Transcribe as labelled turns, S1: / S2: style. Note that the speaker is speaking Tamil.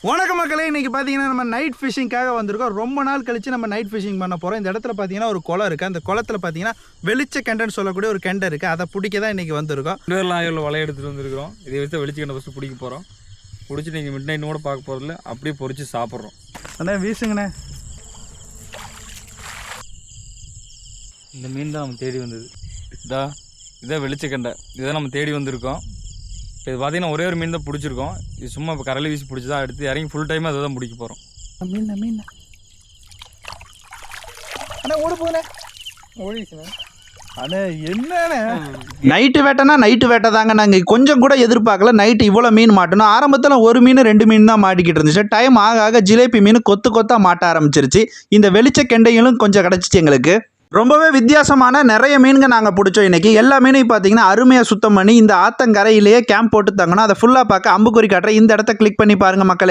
S1: வணக்கம் மக்களே, இன்னைக்கு பார்த்தீங்கன்னா நம்ம நைட் ஃபிஷிங்காக வந்திருக்கோம். ரொம்ப நாள் கழிச்சு நம்ம நைட் ஃபிஷிங் பண்ண போகிறோம். இந்த இடத்துல பார்த்தீங்கன்னா ஒரு குளம் இருக்குது. அந்த குளத்தில் பார்த்தீங்கன்னா வெளிச்ச கெண்டைன்னு சொல்லக்கூடிய ஒரு கெண்டை இருக்குது. அதை பிடிக்க தான் இன்றைக்கி வந்திருக்கோம்.
S2: ஆயில் வலையை எடுத்துகிட்டு வந்துருக்கிறோம். இதை வச்சு வெளிச்ச கெண்டை ஃபஸ்ட்டு பிடிக்க போகிறோம். பிடிச்சி நீங்கள் மிட் நைட் கூட பார்க்க போகிறதில்ல, அப்படியே பொறிச்சு சாப்பிட்றோம்.
S1: அண்ணே வீசுங்கண்ணே.
S2: இந்த மீன் தான் நம்ம தேடி வந்தது. இதான் வெளிச்ச கெண்டை. இதான் நம்ம தேடி வந்திருக்கோம். இது பார்த்தீங்கன்னா ஒரே ஒரு மீன் தான் பிடிச்சிருக்கோம். இது சும்மா இப்போ கரளி வீசி பிடிச்சி தான் எடுத்து இறங்கி ஃபுல் டைமாக அதை தான் பிடிக்க போகிறோம்.
S1: மீன் அண்ணா ஓட போகணே ஓடிச்சுண்ணே. அண்ணே என்னண்ணே நைட்டு வேட்டைனா நைட்டு வேட்டை தாங்க. நாங்கள் கொஞ்சம் கூட எதிர்பார்க்கல நைட்டு இவ்வளோ மீன் மாட்டணும். ஆரம்பத்தில் ஒரு மீன் 2 மீன் தான் மாட்டிக்கிட்டு இருந்துச்சு. டைம் ஆக ஆக ஜிலேபி மீன் கொத்து கொத்தா மாட்ட ஆரம்பிச்சிருச்சு. இந்த வெளிச்ச கெண்டைகளும் கொஞ்சம் கிடச்சிச்சு எங்களுக்கு. ரொம்பவே வித்தியாசமான நிறைய மீன்கள் நாங்கள் பிடிச்சோம் இன்றைக்கி. எல்லா மீனையும் பார்த்தீங்கன்னா அருமையாக சுத்தம் பண்ணி இந்த ஆத்தங்கரையிலேயே கேம்ப் போட்டு தங்கணும். அதை ஃபுல்லாக பார்க்க அம்புக்குறி காட்டுறேன். இந்த இடத்த கிளிக் பண்ணி பாருங்கள் மக்களே.